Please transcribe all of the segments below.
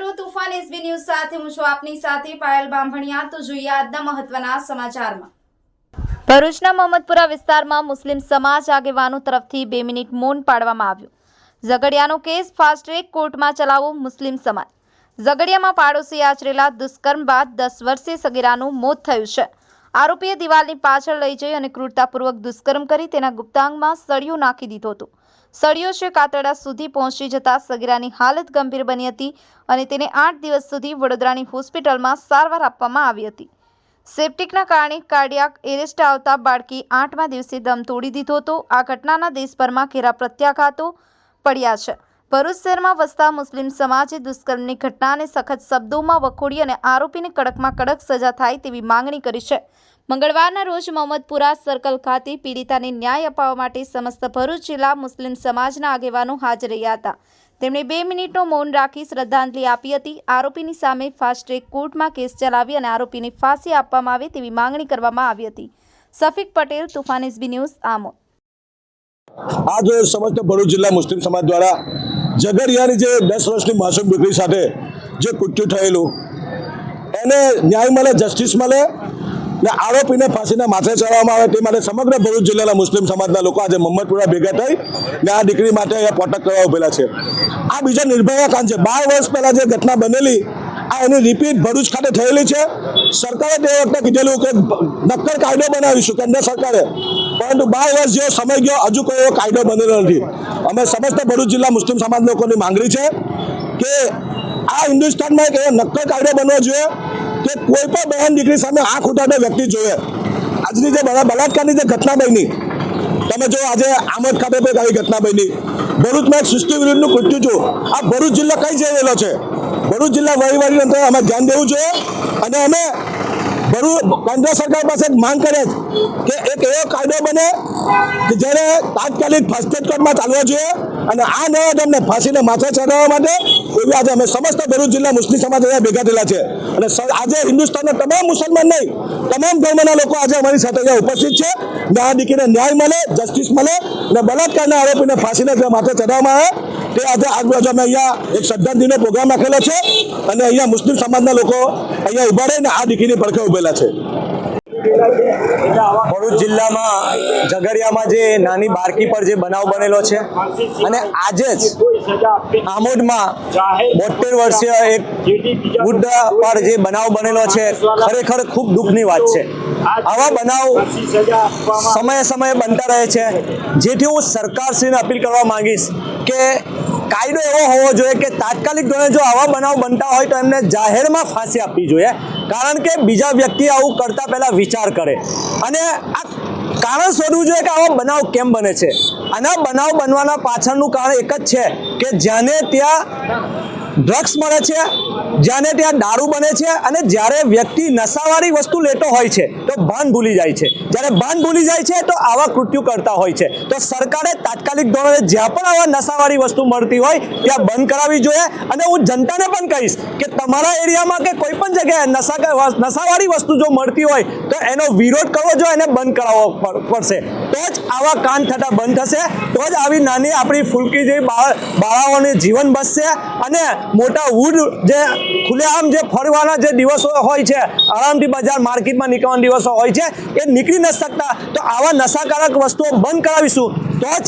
કરું તુફાન SB news સાથે હું છું આપની સાથે પાયલ બામભણિયા। તો જોઈએ આજના મહત્વના સમાચારમાં। ભરૂચના મોહમ્મદપુરા વિસ્તારમાં મુસ્લિમ સમાજ આગેવાનો તરફથી 2 મિનિટ મૌન પાળવામાં આવ્યું। ઝઘડિયાનો કેસ ફાસ્ટ ટ્રેક કોર્ટમાં ચલાવો મુસ્લિમ સમાજ। ઝઘડિયામાં પાડોશી આચરેલા દુષ્કર્મ બાદ 10 વર્ષીય સગીરાનું મોત થયું છે। આરોપીએ દિવાલની પાછળ લઈ જઈ અને ક્રૂરતાપૂર્વક દુષ્કર્મ કરી તેના ગુપ્તાંગમાં સળિયો નાખી દીધો હતો। સળિયો છે કાતરડા સુધી પહોંચી જતા સગીરાની હાલત ગંભીર બની હતી અને તેને 8 દિવસ સુધી વડોદરાની હોસ્પિટલમાં સારવાર આપવામાં આવી હતી। સેપ્ટિકના કારણે કાર્ડિયાક એરેસ્ટ આવતા બાળકી 8મા દિવસે દમ તોડી દીધો હતો। આ ઘટનાના દેશભરમાં ઘેરા પ્રત્યાઘાતો પડ્યા છે। ભરૂચ શહેરમાં વસતા મુસ્લિમ સમાજે દુષ્કર્મની ઘટનાને સખત શબ્દોમાં વખોડી અને આરોપીને કડકમાં કડક સજા થાય તેવી માંગણી કરી છે। મંગળવારના રોજ મોહમ્મદપુરા સર્કલ ખાતે પીડિતાને ન્યાય અપાવવા માટે સમસ્ત ભરૂચ જિલ્લા મુસ્લિમ સમાજના આગેવાનો હાજર રહ્યા હતા। તેમણે 2 મિનિટનો મૌન રાખી શ્રદ્ધાંજલિ આપી હતી। આરોપીની સામે ફાસ્ટ ટ્રેક કોર્ટમાં કેસ ચલાવી અને આરોપીને ફાંસી આપવામાં આવે તેવી માંગણી કરવામાં આવી હતી। Safiq Patel, Tufan SB news, Amod. आज समस्त भरूच जिला मुस्लिम समाज द्वारा झगड़ियानी जे 10 वर्षनी मासूम दीकरी साथे जे कृत्य थयेलुं एने न्याय मळे, जस्टिस मळे ने आरोपीने फांसीना माथे चढ़ाववामां आवे ते माटे समग्र भरूच जिल्लाना मुस्लिम समाजना लोको आज मोहम्मदपुरा भेगा थई ने आ दीकरी माटे अहींया पोटक કરવા ઉભેલા છે। આ બીજો નિર્ભયા કાંડ છે। 12 વર્ષ પહેલા જે ઘટના બનેલી આ એની રિપીટ ભરૂચ ખાતે થયેલી છે। સરકારે તે વખતે કીધેલું કે નક્કર કાયદો બનાવીશું કેન્દ્ર સરકારે, પરંતુ 12 વર્ષ જેવો સમય ગયો હજુ કોઈ એવો કાયદો બનેલો નથી। અમે સમસ્ત ભરૂચ જિલ્લા મુસ્લિમ સમાજ લોકોની માંગણી છે કે આ હિન્દુસ્તાનમાં એક એવો નક્કર કાયદો બનવો જોઈએ કે કોઈ પણ બહેન દીકરી સામે આંખ ઉઠાવતો વ્યક્તિ જોવે। આજની જે બલાત્કારની જે ઘટના બની તમે જો આજે આમોદ ખાતે પણ આવી ઘટના બની, ભરૂચમાં એક સૃષ્ટિ વિરુદ્ધનું કૃત્ય જો આ ભરૂચ જિલ્લો કઈ જઈ રહેલો છે। ભરૂચ જિલ્લા વહીવટી તંત્રએ અમે ધ્યાન દેવું જોઈએ અને અમે ભરૂચ કેન્દ્ર સરકાર પાસે માંગ કરે કે એક એવો કાયદો બને કે જેને તાત્કાલિક ફાસ્ટ ટ્રેક કોર્ટમાં ચાલવો જોઈએ અને આ નરાધમને ફાંસીને માથે ચડાવવા માટે એવી આજે અમે સમસ્ત ભરૂચ જિલ્લા મુસ્લિમ સમાજ અહીંયા ભેગા થયેલા છે અને આજે હિન્દુસ્તાનના તમામ મુસલમાન નહીં તમામ ધર્મના લોકો આજે અમારી સાથે અહીંયા ઉપસ્થિત છે। ને આ દીકરીને ન્યાય મળે, જસ્ટિસ મળે અને બલાત્કારના આરોપીને ફાંસીને જે માથે ચડાવવામાં આવે તે આજે આજરોજ અમે અહીંયા એક શ્રદ્ધાંજલિનો પ્રોગ્રામ રાખેલો છે અને અહીંયા મુસ્લિમ સમાજના લોકો અહીંયા ઉભા રહીને આ દીકરીની પડખે ઉભેલા છે। ભરૂચ જિલ્લામાં ઝઘડિયામાં જે નાની બાળકી પર જે બનાવ બનેલો છે અને આજે જ આમોદમાં 72 વર્ષીય એક વૃદ્ધ પર જે બનાવ બનેલો છે ખરેખર ખૂબ દુઃખની વાત છે। આવા બનાવ સમયે સમયે બનતા રહે છે, જેથી હું સરકારશ્રીને અપીલ કરવા માંગીશ કે કાયદો એવો હોવો જોઈએ કે તાત્કાલિક ધોરણે જો આવા બનાવ બનતા હોય તો એમને જાહેરમાં ફાંસી આપવી જોઈએ, કારણ કે બીજા વ્યક્તિ આવું કરતા પહેલા વિચાર કરે અને આ કારણ શોધવું જોઈએ કે આવા બનાવ કેમ બને છે। આના બનાવ બનવાના પાછળનું કારણ એક જ છે કે જ્યાંને ત્યાં ડ્રગ્સ મળે છે, જ્યાંને ત્યાં દારૂ બને છે અને જ્યારે વ્યક્તિ નશાવાળી વસ્તુ લેતો હોય છે તો ભાન ભૂલી જાય છે। જ્યારે ભાન ભૂલી જાય છે તો આવા કૃત્યો કરતા હોય છે। તો સરકારે તાત્કાલિક ધોરણે જ્યાં પણ આવા નશાવાળી વસ્તુ મળતી હોય ત્યાં બંધ કરાવવી જોઈએ અને હું જનતાને પણ કહીશ કે તમારા એરિયામાં કે કોઈ પણ જગ્યાએ નશાવાળી વસ્તુ જો મળતી હોય તો એનો વિરોધ કરવો જોઈએ, એને બંધ કરાવવો પડશે। તો જ આવા કાંડ થતા બંધ થશે, તો જ આવી નાની આપણી ફૂલકી જેવી બાળાઓને જીવન બચશે અને મોટા વૃદ્ધ જે ખુલ્લેઆમ જે ફરવાના જે દિવસો હોય છે, આરામથી બજાર માર્કેટમાં નીકળવાના દિવસો હોય છે એ નીકળી ન શકતા, તો આવા નશાકારક વસ્તુઓ બંધ કરાવીશું તો જ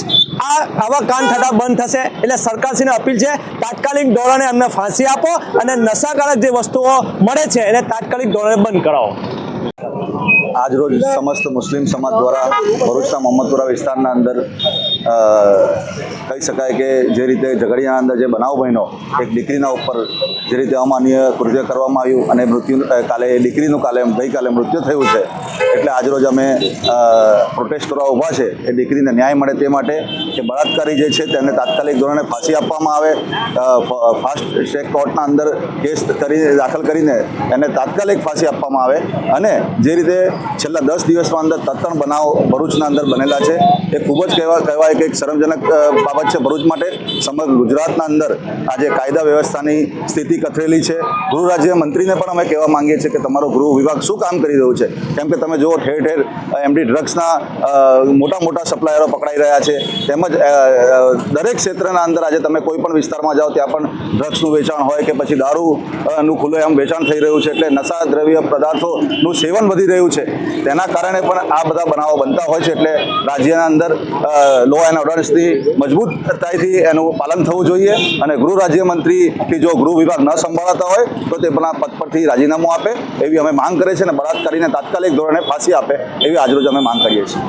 આવા કાંડ થતા બંધ થશે। એટલે સરકારશ્રીને અપીલ છે તાત્કાલિક ધોરણે અમને ફાંસી આપો અને નશાકારક જે વસ્તુઓ મળે છે એને તાત્કાલિક ધોરણે બંધ કરાવો। आज रोज समस्त मुस्लिम समाज द्वारा भरूचना मोहम्मदपुरा विस्तारना अंदर कही शकाय कि जे रीते झगड़िया अंदर जे बनाव बन्यो एक दीकरीना उपर जे रीते अमान्य कृत्य करवामां आव्युं अने मृत्यु काले दीकरीनुं गई काले मृत्यु थयुं छे, एटले आज रोज अमे प्रोटेस्ट करवा उभा छे ए दीकरीने न्याय मळे ते माटे के बलात्कारी जे छे तेने तात्कालिक धोरणे फांसी आपवामां आवे, फास्ट ट्रेक कोर्टना अंदर केस दाखल करीने एने तात्कालिक फांसी आपवामां आवे अने जे रीते છેલ્લા 10 દિવસમાં અંદર 3 બનાવ ભરૂચના અંદર બનેલા છે. એ ખૂબ જ કહેવાય કે એક શરમજનક બાબત છે ભરૂચ માટે. સમગ્ર ગુજરાતના અંદર આજે કાયદા વ્યવસ્થાની સ્થિતિ કથળેલી છે. ગૃહ રાજ્ય મંત્રીને પણ અમે કહેવા માંગીએ છીએ કે તમારો ગૃહ વિભાગ શું કામ કરી રહ્યું છે, કેમ કે તમે જુઓ ઠેર ઠેર એમડી ડ્રગ્સના મોટા મોટા સપ્લાયરો પકડાઈ રહ્યા છે. તેમજ દરેક ક્ષેત્રના અંદર આજે તમે કોઈ પણ વિસ્તારમાં જાઓ ત્યાં પણ ડ્રગ્સનું વેચાણ હોય કે પછી દારૂનું ખુલ્લેઆમ વેચાણ થઈ રહ્યું છે. એટલે નશા દ્રવ્ય પદાર્થોનું સેવન વધી રહ્યું છે. તેના કારણે પણ આ બધા બનાવો બનતા હોય છે. એટલે રાજ્યના અંદર લો એન્ડ ઓર્ડર્સની મજબૂતાઈથી એનું પાલન થવું જોઈએ અને ગૃહ રાજ્યમંત્રી કે જો ગૃહ વિભાગ ન સંભાળતા હોય તો તે પણ આ પદ પરથી રાજીનામું આપે એવી અમે માંગ કરે છે અને બળાત્કારીને તાત્કાલિક ધોરણે ફાંસી આપે એવી આજરોજ અમે માંગ કરીએ છીએ.